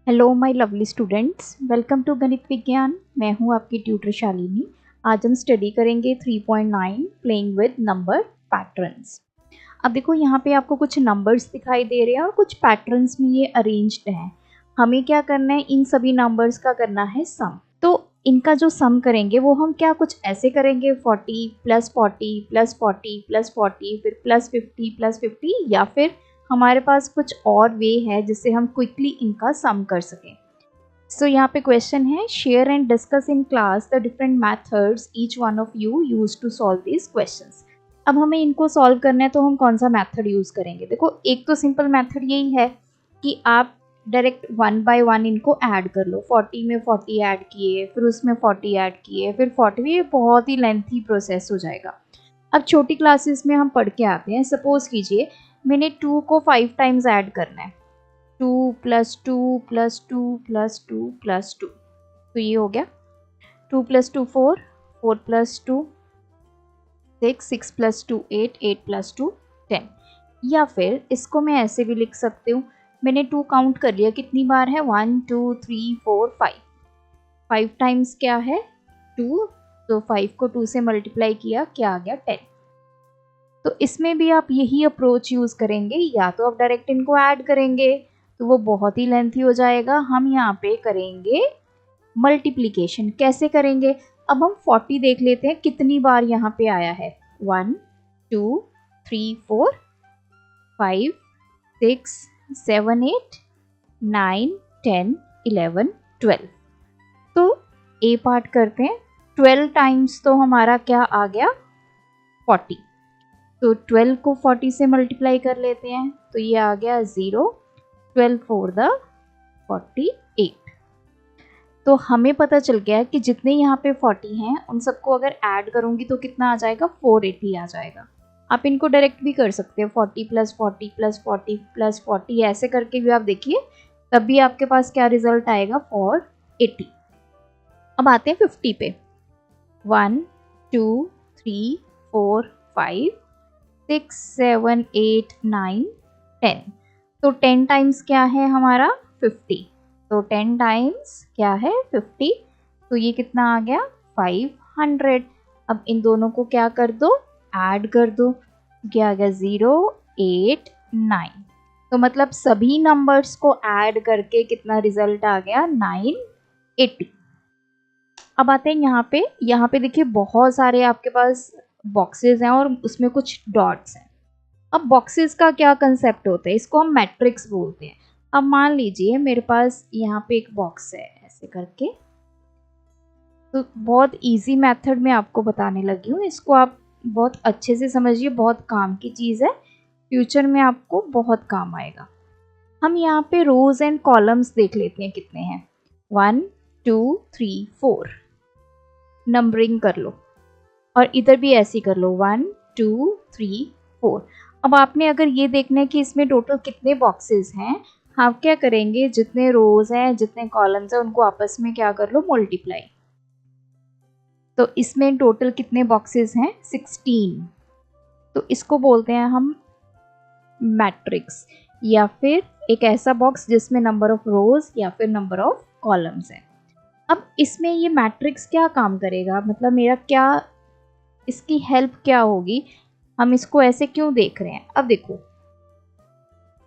Hello my lovely students, welcome to Ganit Vigyan. मैं हूं आपकी ट्यूटर शालिनी। आज हम स्टडी करेंगे 3.9 प्लेइंग विद नंबर पैटर्न्स। अब देखो यहाँ पे आपको कुछ नंबर्स दिखाई दे रहे हैं और कुछ पैटर्न्स में ये अरेंज्ड हैं। हमें क्या करना है, इन सभी नंबर्स का करना है सम। तो इनका जो सम करेंगे वो हम क्या कुछ ऐसे करेंगे 40 प्लस 40 प्लस 40 प्लस 40 फिर प्लस 50 प्लस 50, या फिर हमारे पास कुछ और वे है जिससे हम क्विकली इनका सम कर सकें। सो यहाँ पे क्वेश्चन है, share and discuss in class the different methods each one of you use to solve this questions. अब हमें इनको सॉल्व करना है तो हम कौन सा मेथड यूज करेंगे। देखो, एक तो सिंपल मेथड यही है कि आप डायरेक्ट 1 बाय 1 इनको ऐड कर लो। 40 में 40 ऐड किए, फिर उसमें 40 ऐड किए, फिर 40। ये बहुत ही लेंथी प्रोसेस हो जाएगा। अब छोटी क्लासेस में हम पढ़ के आते हैं। सपोज कीजिए मैंने 2 को 5 टाइम्स ऐड करना है। 2 प्लस 2 प्लस 2 प्लस 2 प्लस 2, तो ये हो गया 2 प्लस 2 4, 4 प्लस 2 6, 6 प्लस 2 8, 8 प्लस 2 10। या फिर इसको मैं ऐसे भी लिख सकती हूँ, मैंने 2 काउंट कर लिया, कितनी बार है 1 2 3 4 5। 5 टाइम्स क्या है 2, तो 5 को 2 से मल्टीप्लाई किया, क्या आ गया 10। तो इसमें भी आप यही अप्रोच यूज़ करेंगे, या तो आप डायरेक्ट इनको ऐड करेंगे तो वो बहुत ही लेंथी हो जाएगा। हम यहाँ पे करेंगे मल्टीप्लिकेशन। कैसे करेंगे, अब हम 40 देख लेते हैं कितनी बार यहाँ पे आया है। 1 2 3 4 5 6 7 8 9 10 11 12। तो ए पार्ट करते हैं। 12 टाइम्स तो हमारा क्या आ गया 40। तो 12 को 40 से मल्टीप्लाई कर लेते हैं, तो ये आ गया 0। 12 फोर द 48। तो हमें पता चल गया कि जितने यहाँ पे 40 हैं उन सबको अगर ऐड करूँगी तो कितना आ जाएगा 480 आ जाएगा। आप इनको डायरेक्ट भी कर सकते हो, 40 प्लस 40 प्लस 40 प्लस 40, ऐसे करके भी आप देखिए, तब भी आपके पास क्या रिजल्ट आएगा 480। अब आते हैं 50 पे। 1 2 3 4 5 6 7 8 9 10। तो 10 टाइम्स क्या है हमारा 50। तो 10 टाइम्स क्या है 50, तो ये कितना आ गया 500। अब इन दोनों को क्या कर दो, ऐड कर दो, क्या आ गया 0 8 9। तो मतलब सभी नंबर्स को ऐड करके कितना रिजल्ट आ गया 980। अब आते हैं यहाँ पे देखिए बहुत सारे आपके पास बॉक्सेस हैं और उसमें कुछ डॉट्स हैं। अब बॉक्सेस का क्या कंसेप्ट होता है, इसको हम मैट्रिक्स बोलते हैं। अब मान लीजिए मेरे पास यहाँ पे एक बॉक्स है ऐसे करके, तो बहुत इजी मेथड में आपको बताने लगी हूँ। इसको आप बहुत अच्छे से समझिए, बहुत काम की चीज़ है, फ्यूचर में आपको बहुत काम आएगा। हम यहाँ पे रोज एंड कॉलम्स देख लेते हैं कितने हैं। 1 2 3 4, नंबरिंग कर लो, और इधर भी ऐसे कर लो 1 2 3 4। अब आपने अगर ये देखना है कि इसमें टोटल कितने बॉक्सेस हैं, आप क्या करेंगे, जितने रोज हैं जितने कॉलम्स हैं उनको आपस में क्या कर लो मल्टीप्लाई। तो इसमें टोटल कितने बॉक्सेस हैं 16। तो इसको बोलते हैं हम मैट्रिक्स, या फिर एक ऐसा बॉक्स जिसमें नंबर ऑफ रोज या फिर नंबर ऑफ कॉलम्स हैं। अब इसमें ये मैट्रिक्स क्या काम करेगा, मतलब मेरा क्या इसकी हेल्प क्या होगी, हम इसको ऐसे क्यों देख रहे हैं। अब देखो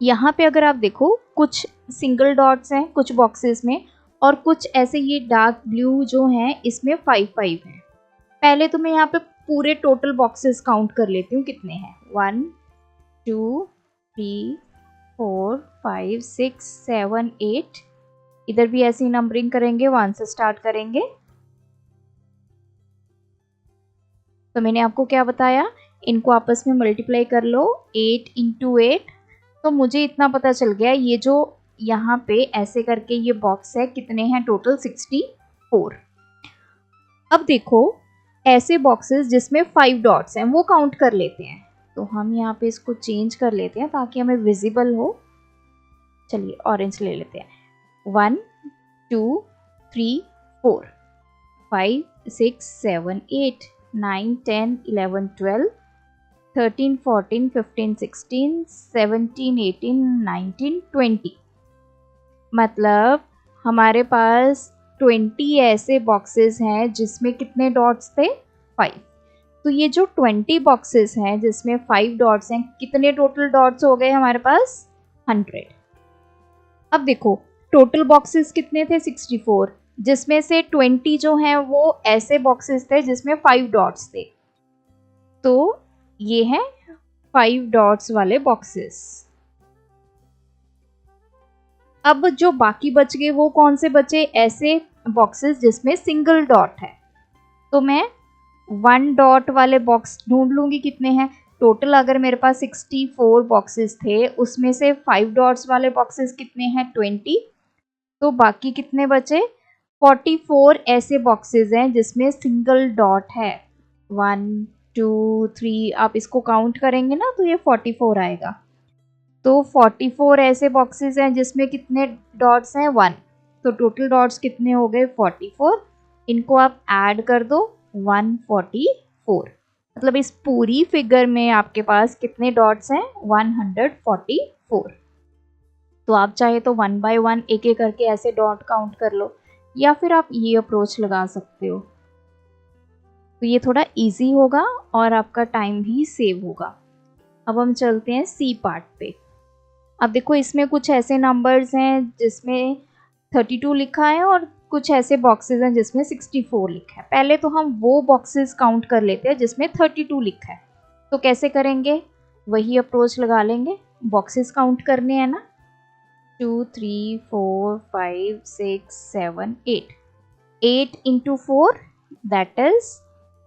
यहाँ पे अगर आप देखो कुछ सिंगल डॉट्स हैं कुछ बॉक्सेस में, और कुछ ऐसे ये डार्क ब्लू जो हैं इसमें 5 5 हैं। पहले तो मैं यहाँ पे पूरे टोटल बॉक्सेस काउंट कर लेती हूँ कितने हैं। 1 2 3 4 5 6 7 8। इधर भी ऐसी नंबरिंग करेंगे, 1 से स्टार्ट करेंगे। तो मैंने आपको क्या बताया, इनको आपस में मल्टीप्लाई कर लो 8 इंटू 8। तो मुझे इतना पता चल गया, ये जो यहाँ पे ऐसे करके ये बॉक्स है कितने हैं टोटल 64। अब देखो ऐसे बॉक्सेस जिसमें 5 डॉट्स हैं वो काउंट कर लेते हैं। तो हम यहाँ पे इसको चेंज कर लेते हैं ताकि हमें विजिबल हो। चलिए ऑरेंज ले लेते हैं। 1 2 3 4 5 6 7 8 9 10 11 12 13 14 15 16 17 18 19 20। मतलब हमारे पास 20 ऐसे बॉक्सेस हैं जिसमें कितने डॉट्स थे 5। तो ये जो 20 बॉक्सेस हैं जिसमें 5 डॉट्स हैं, कितने टोटल डॉट्स हो गए हमारे पास 100। अब देखो टोटल बॉक्सेस कितने थे 64, जिसमें से 20 जो हैं वो ऐसे बॉक्सेस थे जिसमें 5 डॉट्स थे। तो ये हैं 5 डॉट्स वाले बॉक्सेस। अब जो बाकी बच गए वो कौन से बचे, ऐसे बॉक्सेस जिसमें सिंगल डॉट है। तो मैं 1 डॉट वाले बॉक्स ढूंढ लूंगी कितने हैं। टोटल अगर मेरे पास 64 बॉक्सेस थे उसमें से 5 डॉट्स वाले बॉक्सेस कितने हैं 20। तो बाकी कितने बचे 44 ऐसे बॉक्सेस हैं जिसमें सिंगल डॉट है। 1 2 3 आप इसको काउंट करेंगे ना तो ये 44 आएगा। तो 44 ऐसे बॉक्सेस हैं जिसमें कितने डॉट्स हैं 1। तो टोटल डॉट्स कितने हो गए 44। इनको आप ऐड कर दो 144। मतलब इस पूरी फिगर में आपके पास कितने डॉट्स हैं 144। तो आप चाहे तो 1 बाय 1 एक एक करके ऐसे डॉट काउंट कर लो, या फिर आप ये अप्रोच लगा सकते हो। तो ये थोड़ा इजी होगा और आपका टाइम भी सेव होगा। अब हम चलते हैं सी पार्ट पे। अब देखो इसमें कुछ ऐसे नंबर्स हैं जिसमें 32 लिखा है और कुछ ऐसे बॉक्सेस हैं जिसमें 64 लिखा है। पहले तो हम वो बॉक्सेस काउंट कर लेते हैं जिसमें 32 लिखा है। तो कैसे करेंगे, वही अप्रोच लगा लेंगे, बॉक्सेस काउंट करने हैं ना। 2 3 4 5 6 7 8 8 इंटू 4 दैट इज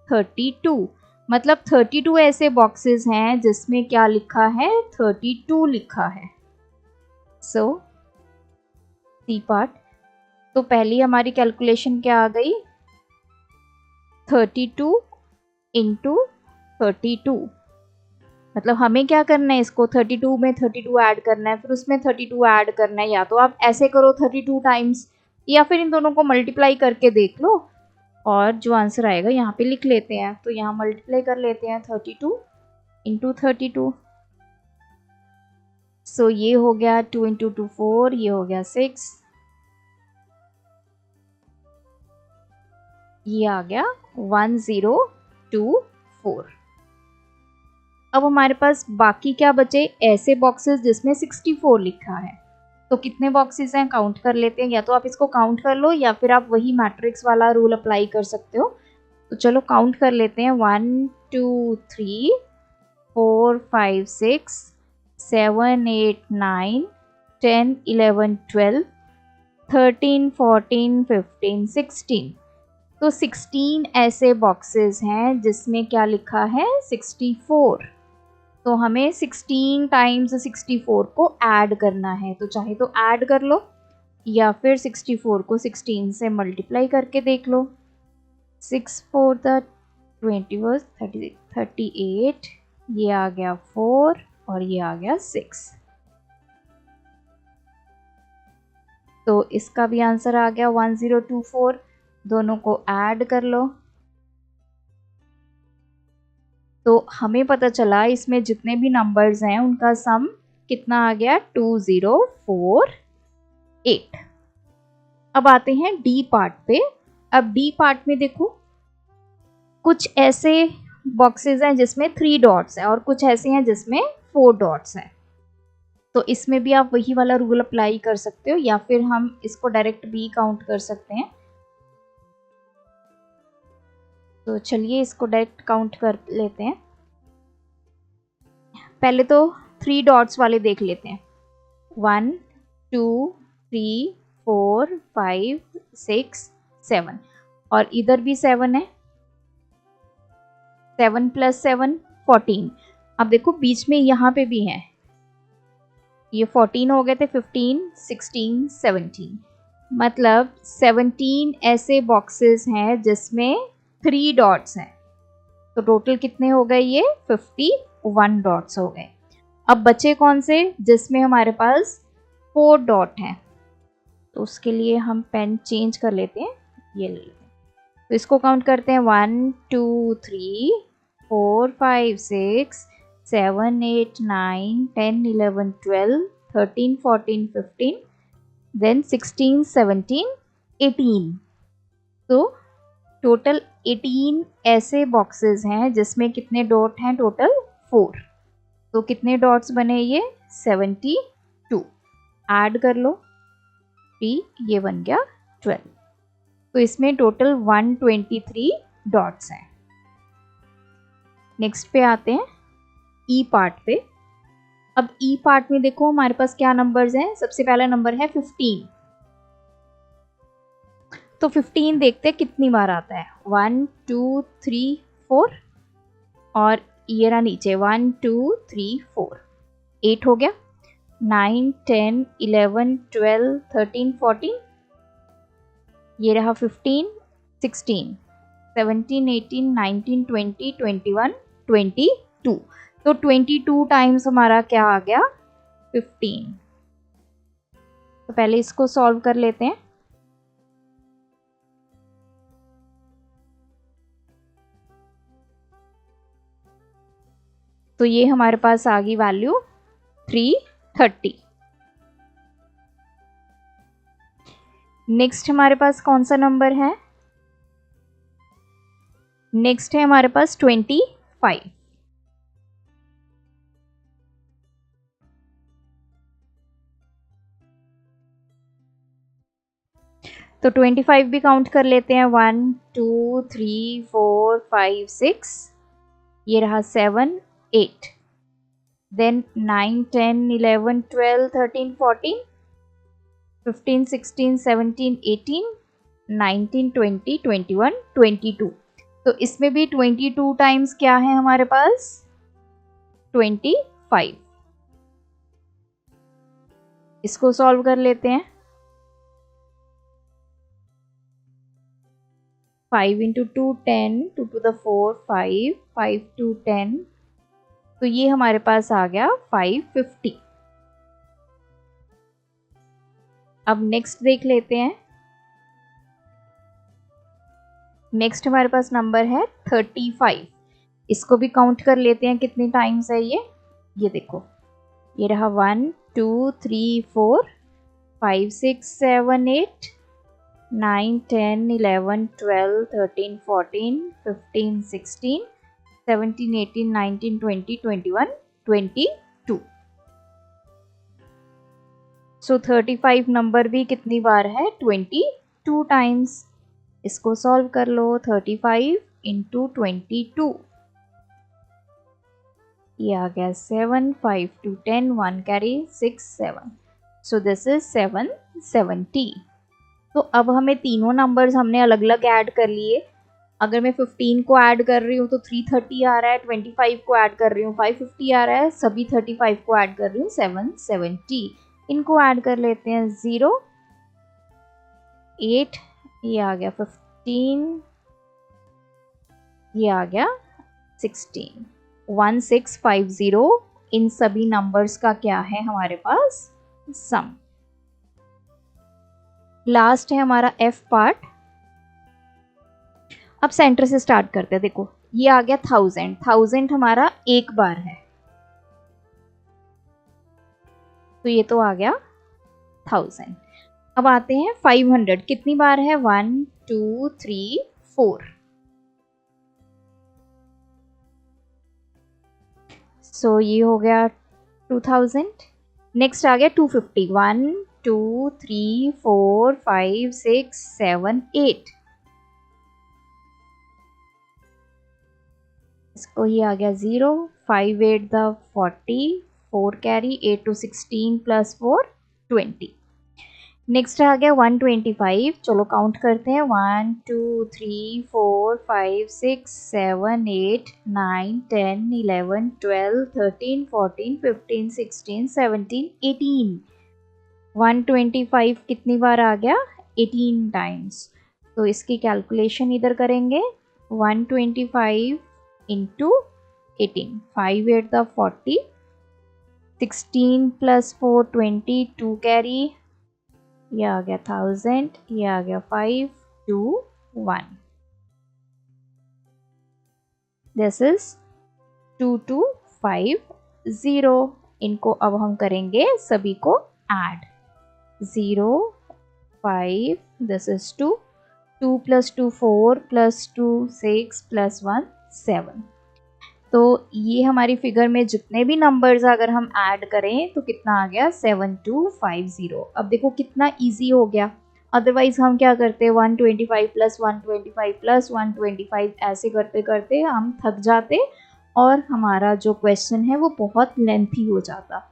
32। मतलब 32 ऐसे बॉक्सेस हैं जिसमें क्या लिखा है 32 लिखा है। सो सी पार्ट। तो पहली हमारी कैलकुलेशन क्या आ गई 32 इंटू 32। मतलब हमें क्या करना है, इसको 32 में 32 ऐड करना है, फिर उसमें 32 ऐड करना है। या तो आप ऐसे करो 32 टाइम्स, या फिर इन दोनों को मल्टीप्लाई करके देख लो और जो आंसर आएगा यहाँ पे लिख लेते हैं। तो यहाँ मल्टीप्लाई कर लेते हैं 32 इंटू 32। सो ये हो गया 2 इंटू 2 4, ये हो गया 6, ये आ गया 1024। अब हमारे पास बाकी क्या बचे, ऐसे बॉक्सेस जिसमें 64 लिखा है। तो कितने बॉक्सेस हैं काउंट कर लेते हैं। या तो आप इसको काउंट कर लो या फिर आप वही मैट्रिक्स वाला रूल अप्लाई कर सकते हो। तो चलो काउंट कर लेते हैं 1 2 3 4 5 6 7 8 9 10 11 12 13 14 15 16। तो 16 ऐसे बॉक्सेस हैं जिसमें क्या लिखा है 64। तो हमें 16 टाइम्स 64 को ऐड करना है। तो चाहे तो ऐड कर लो या फिर 64 को 16 से मल्टीप्लाई करके देख लो। 6 4 द 21 38, ये आ गया 4 और ये आ गया 6। तो इसका भी आंसर आ गया 1024। दोनों को ऐड कर लो तो हमें पता चला इसमें जितने भी नंबर्स हैं उनका सम कितना आ गया 2048। अब आते हैं डी पार्ट पे। अब डी पार्ट में देखो कुछ ऐसे बॉक्सेस हैं जिसमें 3 डॉट्स हैं और कुछ ऐसे हैं जिसमें 4 डॉट्स हैं। तो इसमें भी आप वही वाला रूल अप्लाई कर सकते हो या फिर हम इसको डायरेक्ट भी काउंट कर सकते हैं। तो चलिए इसको डायरेक्ट काउंट कर लेते हैं। पहले तो 3 डॉट्स वाले देख लेते हैं। 1 2 3 4 5 6 7 और इधर भी 7 है। 7 प्लस 7 14। अब देखो बीच में यहाँ पे भी है, ये 14 हो गए थे, 15 16 17। मतलब 17 ऐसे बॉक्सेस हैं जिसमें 3 डॉट्स हैं। तो टोटल कितने हो गए, ये 51 डॉट्स हो गए। अब बचे कौन से, जिसमें हमारे पास 4 डॉट हैं। तो उसके लिए हम पेन चेंज कर लेते हैं, ये ले लेते हैं। तो इसको काउंट करते हैं 1 2 3 4 5 6 7 8 9 10 11 12 13 14 15 देन 16, 17, 18। तो टोटल 18 ऐसे बॉक्सेस हैं जिसमें कितने डॉट हैं? टोटल 4। तो कितने डॉट्स बने ये? 72। ऐड कर लो 3, ये बन गया 12। तो इसमें टोटल 123 डॉट्स हैं। नेक्स्ट पे आते हैं ई पार्ट पे। अब ई पार्ट में देखो हमारे पास क्या नंबर्स हैं। सबसे पहला नंबर है 15। तो 15 देखते हैं कितनी बार आता है। 1 2 3 4 और ये रहा नीचे 1 2 3 4, 8 हो गया। 9 10 11 12 13 14, ये रहा 15 16 17 18 19 20 21 22। तो 22 टाइम्स हमारा क्या आ गया? 15। तो पहले इसको सॉल्व कर लेते हैं। तो ये हमारे पास आ गई वैल्यू 330। नेक्स्ट हमारे पास कौन सा नंबर है? नेक्स्ट है हमारे पास 25। तो 25 भी काउंट कर लेते हैं। 1 2 3 4 5 6, ये रहा 7 8, देन 9 10 11 12 13 14 15 16 17 18 19 20 21 22। तो इसमें भी 22 टाइम्स क्या है हमारे पास? 25। इसको सॉल्व कर लेते हैं। 5 इंटू 2 10, 2 टू द 4 5, 5 टू 10, तो ये हमारे पास आ गया 550। अब नेक्स्ट देख लेते हैं। नेक्स्ट हमारे पास नंबर है 35। इसको भी काउंट कर लेते हैं कितनी टाइम्स है ये देखो, ये रहा 1 2 3 4 5 6 7 8 9 10 11 12 13 14 15 16 17 18 19 20 21 22। सो 35 नंबर भी कितनी बार है? 22 टाइम्स। इसको सॉल्व कर लो। 35 इंटू 22, ये आ गया 7 5 2 10 1 कैरी 6 7। So this is 770। तो अब हमें तीनों नंबर्स हमने अलग अलग ऐड कर लिए। अगर मैं 15 को ऐड कर रही हूँ तो 330 आ रहा है, 25 को ऐड कर रही हूँ 550 आ रहा है, सभी 35 को ऐड कर रही हूँ 770। इनको ऐड कर लेते हैं। 0 8, ये आ गया 15, ये आ गया 16। 1650 इन सभी नंबर्स का क्या है हमारे पास? सम। लास्ट है हमारा एफ पार्ट। अब सेंटर से स्टार्ट करते हैं। देखो ये आ गया 1000। 1000 हमारा एक बार है, तो ये तो आ गया 1000। अब आते हैं 500, कितनी बार है? 1 2 3 4। सो ये हो गया 2000। नेक्स्ट आ गया 250। 1 2 3 4 5 6 7 8। इसको ये आ गया 0। 5 8 द 40, 4 कैरी 8 to 16 प्लस 4 20। नेक्स्ट आ गया 125। चलो काउंट करते हैं। 1 2 3 4 5 6 7 8 9 10 11 12 13 14 15 16 17 18। 125 कितनी बार आ गया? 18 टाइम्स। तो इसकी कैलकुलेशन इधर करेंगे। 125 इंटू 18, 5 8 द 40, 16 प्लस 4 20, 2 कैरी, ये आ गया 1000, ये आ गया 5 2 1। This is 2250। इनको अब हम करेंगे सभी को add. 0, 5, this is 2, 2 plus 2 4 plus 2 6 plus 1 7। तो ये हमारी फिगर में जितने भी नंबर्स अगर हम ऐड करें तो कितना आ गया 7250। अब देखो कितना इजी हो गया। अदरवाइज हम क्या करते 125 प्लस 125 प्लस 125 ऐसे करते करते हम थक जाते और हमारा जो क्वेश्चन है वो बहुत लेंथी हो जाता।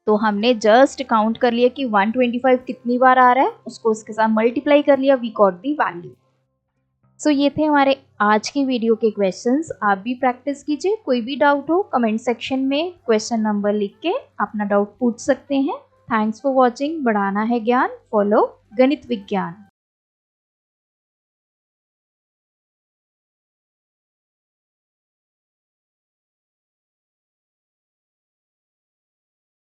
तो हमने जस्ट काउंट कर लिया कि 125 कितनी बार आ रहा है, उसको उसके साथ मल्टीप्लाई कर लिया, वी गॉट दी वैल्यू। सो ये थे हमारे आज की वीडियो के क्वेश्चंस। आप भी प्रैक्टिस कीजिए। कोई भी डाउट हो कमेंट सेक्शन में क्वेश्चन नंबर लिख के अपना डाउट पूछ सकते हैं। Thanks for watching. बढ़ाना है ज्ञान, फॉलो गणित विज्ञान।